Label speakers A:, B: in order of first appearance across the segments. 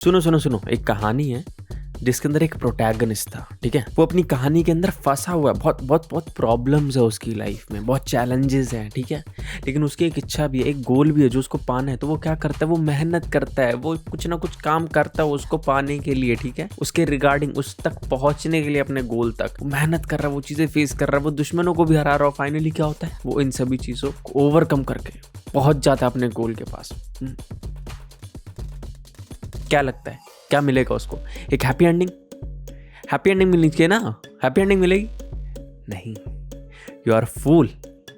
A: सुनो सुनो सुनो, एक कहानी है जिसके अंदर एक प्रोटैगनिस्ट था। ठीक है, वो अपनी कहानी के अंदर फंसा हुआ है। बहुत बहुत बहुत प्रॉब्लम्स है उसकी लाइफ में, बहुत चैलेंजेस हैं। ठीक है, लेकिन उसकी एक इच्छा भी है, एक गोल भी है जो उसको पाना है। तो वो क्या करता है, वो मेहनत करता है, वो कुछ ना कुछ काम करता है उसको पाने के लिए। ठीक है, उसके रिगार्डिंग, उस तक पहुंचने के लिए, अपने गोल तक वो मेहनत कर रहा है, वो चीज़ें फेस कर रहा है, वो दुश्मनों को भी हरा रहा है। फाइनली क्या होता है, वो इन सभी चीज़ों को ओवरकम करके पहुंच जाता है अपने गोल के पास। क्या लगता है क्या मिलेगा उसको? एक हैप्पी एंडिंग? हैप्पी एंडिंग मिलनी चाहिए ना? हैप्पी एंडिंग मिलेगी नहीं। You are fool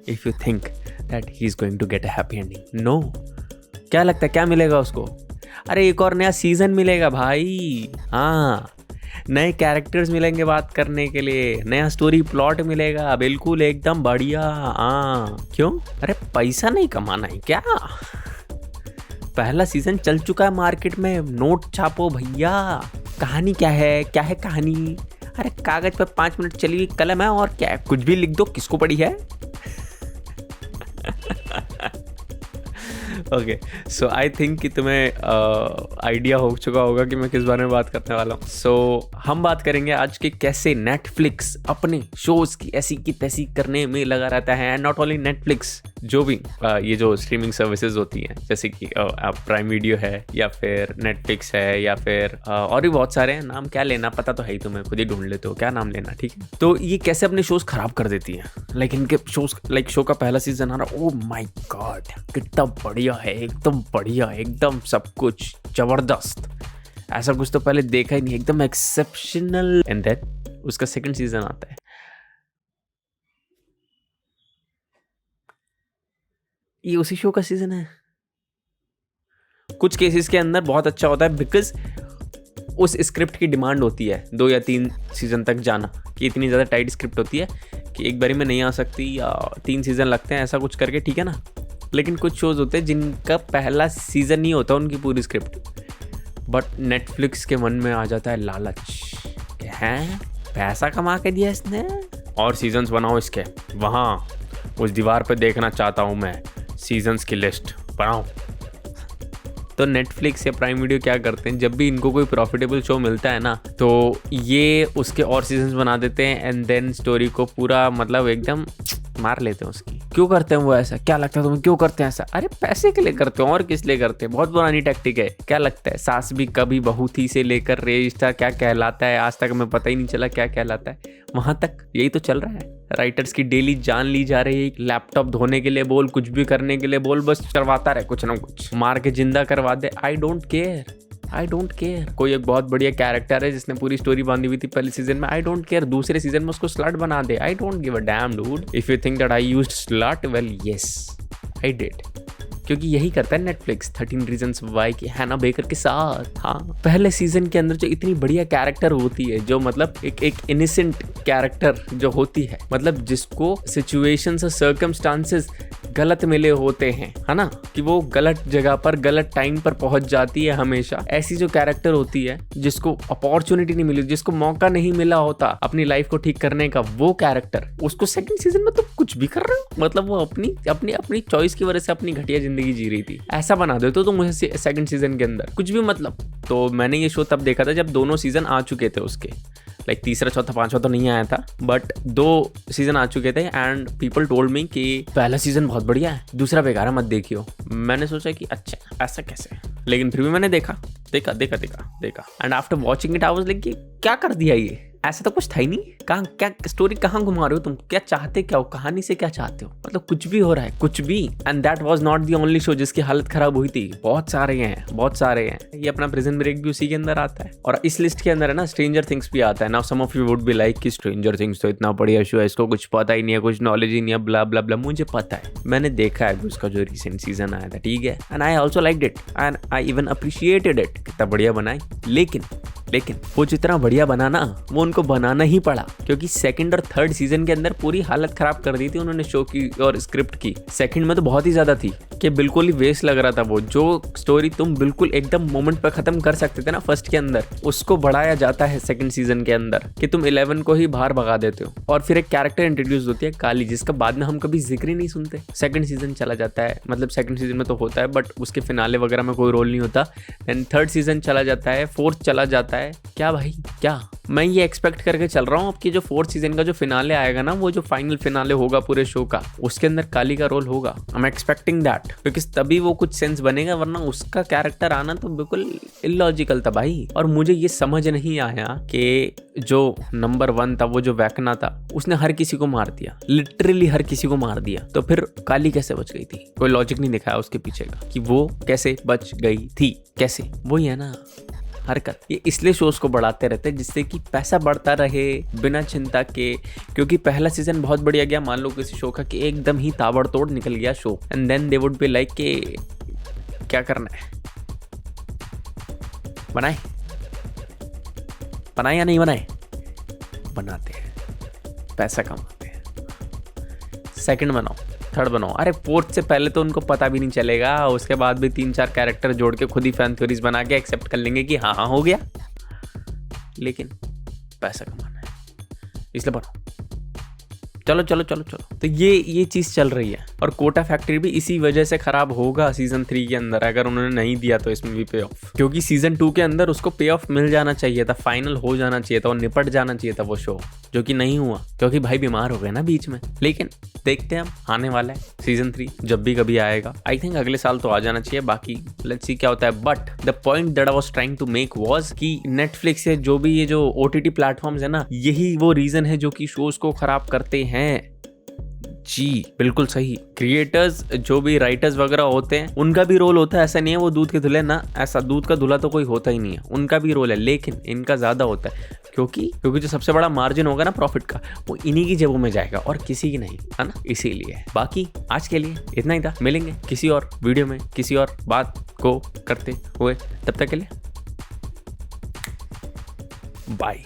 A: if you think that he is going to get a happy ending. No. क्या लगता है क्या मिलेगा उसको? अरे एक और नया सीजन मिलेगा भाई। हाँ, नए कैरेक्टर्स मिलेंगे बात करने के लिए, नया स्टोरी प्लॉट मिलेगा, बिल्कुल एकदम बढ़िया। हाँ क्यों? अरे पैसा नहीं कमाना है क्या? पहला सीजन चल चुका है मार्केट में, नोट छापो भैया। कहानी क्या है? क्या है कहानी? अरे कागज पर 5 मिनट चली हुई कलम है और क्या है, कुछ भी लिख दो, किसको पड़ी है? ओके, सो आई थिंक कि तुम्हें आइडिया हो चुका होगा कि मैं किस बारे में बात करने वाला हूँ। सो हम बात करेंगे आज के कैसे नेटफ्लिक्स अपने शोज की ऐसी की तैसी करने में लगा रहता है। एंड नॉट ओनली नेटफ्लिक्स, जो भी ये जो स्ट्रीमिंग सर्विसेज होती हैं, जैसे कि प्राइम वीडियो है या फिर नेटफ्लिक्स है या फिर और भी बहुत सारे हैं। नाम क्या लेना पता तो है ही, तुम्हें खुद ही ढूंढ लेते हो क्या नाम लेना। ठीक है, तो ये कैसे अपने शोज खराब कर देती हैं। लाइक इनके शोज, लाइक शो का पहला सीजन आ रहा, ओह माय गॉड कितना बढ़िया है, एकदम बढ़िया, एकदम सब कुछ जबरदस्त, ऐसा कुछ तो पहले देखा ही नहीं, एकदम एक्सेप्शनल। एंड देन उसका सेकंड सीजन आता है, ये उसी शो का सीजन है। कुछ केसेस के अंदर बहुत अच्छा होता है, बिकॉज उस स्क्रिप्ट की डिमांड होती है 2 या 3 सीजन तक जाना, कि इतनी ज़्यादा टाइट स्क्रिप्ट होती है कि एक बारी में नहीं आ सकती या 3 सीजन लगते हैं, ऐसा कुछ करके। ठीक है ना, लेकिन कुछ शोज होते हैं जिनका पहला सीजन नहीं होता उनकी पूरी स्क्रिप्ट, बट नेटफ्लिक्स के मन में आ जाता है लालच कि हैं पैसा कमा के दिया इसने और सीजन्स बनाओ इसके। वहाँ उस दीवार पे देखना चाहता हूँ मैं, सीजन्स की लिस्ट बनाओ। तो नेटफ्लिक्स या प्राइम वीडियो क्या करते हैं, जब भी इनको कोई प्रॉफिटेबल शो मिलता है ना, तो ये उसके और सीजन्स बना देते हैं एंड देन स्टोरी को पूरा मतलब एकदम मार लेते हैं उसकी। क्यों करते हैं वो ऐसा? क्या लगता है तुम्हें क्यों करते हैं ऐसा? अरे पैसे के लिए करते हैं, और किस लिए करते हैं? बहुत पुरानी टैक्टिक है। क्या लगता है, सास भी कभी बहू थी से लेकर रिश्ता क्या कहलाता है, आज तक हमें पता ही नहीं चला क्या कहलाता है। वहां तक यही तो चल रहा है। राइटर्स की डेली जान ली जा रही है, लैपटॉप धोने के लिए बोल, कुछ भी करने के लिए बोल, बस करवाता रहे कुछ ना कुछ, मार के जिंदा करवा दे। I don't care, I don't care. कोई एक बहुत बढ़िया कैरेक्टर है जिसने पूरी स्टोरी बांधी हुई थी पहले सीजन में, आई डोंट केयर, दूसरे सीजन में उसको स्लट बना दे, I don't give a damn dude. If you think that I used slut, well yes I did, क्योंकि यही करता है नेटफ्लिक्स 13 रीजन्स वाई की हैना बेकर के साथ। हाँ, पहले सीजन के अंदर जो इतनी बढ़िया कैरेक्टर होती है, जो मतलब एक इनिसेंट कैरेक्टर जो होती है, मतलब जिसको सिचुएशंस और सर्कमस्टांसेस गलत मिले होते हैं, है ना, कि वो गलत जगह पर गलत टाइम पर पहुंच जाती है हमेशा। ऐसी जो कैरेक्टर होती है जिसको अपॉर्चुनिटी नहीं मिली, जिसको मौका नहीं मिला होता अपनी लाइफ को ठीक करने का, वो कैरेक्टर, उसको सेकंड सीजन में तो कुछ भी कर रहे हो, मतलब वो अपनी अपनी अपनी चॉइस की वजह से अपनी घटिया जिंदगी जी रही थी, ऐसा बना दो तो मुझे सेकंड सीजन के अंदर कुछ भी मतलब। तो मैंने ये शो तब देखा था जब दोनों सीजन आ चुके थे उसके, लाइक तीसरा चौथा पांचवा तो नहीं आया था, बट 2 सीजन आ चुके थे। एंड पीपल टोल्ड मी कि पहला सीजन बहुत बढ़िया है, दूसरा बेकार है, मत देखियो। मैंने सोचा कि अच्छा ऐसा कैसे, लेकिन फिर भी मैंने देखा and after watching it I was like कि क्या कर दिया ये, ऐसा तो कुछ था ही नहीं। कहाँ क्या स्टोरी, कहाँ घुमा रहे हो तुम, क्या चाहते क्या हो, कहानी से क्या चाहते हो, मतलब कुछ भी हो रहा है, कुछ भी। And that was not the only show जिसकी हालत खराब हुई थी, बहुत सारे हैं। ये अपना प्रिजन ब्रेक भी उसी के अंदर आता है, और इस लिस्ट के अंदर है ना स्ट्रेंजर थिंग्स भी आता है। Now some of you would be like कि स्ट्रेंजर थिंग्स तो इतना बढ़िया शो है, इसको कुछ पता ही नहीं है, कुछ नॉलेज ही नहीं है, ब्ला ब्ला ब्ला। मुझे पता है, मैंने देखा है उसका जो रिसेंट सीजन आया था, ठीक है, and I also liked it and I even appreciated it, कितना बढ़िया बनाई। लेकिन लेकिन वो जितना बढ़िया बनाना वो उनको बनाना ही पड़ा, क्योंकि सेकंड और थर्ड सीजन के अंदर पूरी हालत खराब कर दी थी उन्होंने शो की और स्क्रिप्ट की। सेकंड में तो बहुत ही ज्यादा थी कि बिल्कुल ही वेस्ट लग रहा था। वो जो स्टोरी तुम बिल्कुल एकदम मोमेंट पर खत्म कर सकते थे ना फर्स्ट के अंदर, उसको बढ़ाया जाता है सेकंड सीजन के अंदर कि तुम 11 को ही बाहर भगा देते हो। और फिर एक कैरेक्टर इंट्रोड्यूस होती है काली, जिसका बाद में हम कभी जिक्र ही नहीं सुनते। सेकंड सीजन चला जाता है, मतलब सेकंड सीजन में तो होता है बट उसके फिनाले वगैरह में कोई रोल नहीं होता। देन थर्ड सीजन चला जाता है, फोर्थ चला जाता है। क्या भाई क्या, मैं ये एक्सपेक्ट करके चल रहा हूँ अब कि जो फोर्थ सीजन का जो फिनाले आएगा ना, वो जो फाइनल फिनाले होगा पूरे शो का, उसके अंदर काली का रोल होगा। I am expecting that, because तभी वो कुछ सेंस बनेगा, वरना उसका कैरेक्टर आना तो बिल्कुल इलॉजिकल था भाई। और मुझे ये समझ नहीं आया कि जो नंबर 1 था, वो जो वैकना था, उसने हर किसी को मार दिया, लिटरली हर किसी को मार दिया, तो फिर काली कैसे बच गई थी? कोई लॉजिक नहीं दिखाया उसके पीछे का कि वो कैसे बच गई थी, कैसे। वही है ना हरकत। ये इसलिए शोज को बढ़ाते रहते हैं जिससे कि पैसा बढ़ता रहे बिना चिंता के, क्योंकि पहला सीजन बहुत बढ़िया गया, मान लो किसी शो का कि एकदम ही ताबड़तोड़ निकल गया show, and then they would be like कि क्या करना है, बनाए या नहीं बनाए, बनाते हैं, पैसा कमाते हैं। सेकंड बनाओ, थर्ड बनाओ, अरे फोर्थ से पहले तो उनको पता भी नहीं चलेगा, उसके बाद भी 3-4 कैरेक्टर जोड़ के खुद ही फैन थ्योरीज बना के एक्सेप्ट कर लेंगे कि हाँ हो गया। लेकिन पैसा कमाना है इसलिए बनाओ, चलो चलो चलो चलो। तो ये चीज चल रही है, और कोटा फैक्ट्री भी इसी वजह से खराब होगा सीजन 3 के अंदर, अगर उन्होंने नहीं दिया तो इसमें भी पे ऑफ, क्योंकि सीजन 2 के अंदर उसको पे ऑफ मिल जाना चाहिए था, फाइनल हो जाना चाहिए था और निपट जाना चाहिए था वो शो, जो कि नहीं हुआ क्योंकि भाई बीमार हो गए ना बीच में। लेकिन देखते हैं, हम आने वाला है सीजन 3, जब भी कभी आएगा। आई थिंक अगले साल तो आ जाना चाहिए, बाकी लेट्स सी क्या होता है। But the point that I was trying to make was कि नेटफ्लिक्स से जो भी ये जो OTT प्लेटफॉर्म्स है ना, यही वो रीजन है जो कि शोज को खराब करते हैं। जी बिल्कुल सही। क्रिएटर्स जो भी राइटर्स वगैरह होते हैं, उनका भी रोल होता है, ऐसा नहीं है वो दूध के धुले ना, ऐसा दूध का धुला तो कोई होता ही नहीं है, उनका भी रोल है, लेकिन इनका ज्यादा होता है क्योंकि जो सबसे बड़ा मार्जिन होगा ना प्रॉफिट का, वो इन्हीं की जेबों में जाएगा और किसी की नहीं, है ना, इसीलिए। बाकी आज के लिए इतना ही था, मिलेंगे किसी और वीडियो में किसी और बात को करते हुए, तब तक के लिए बाय।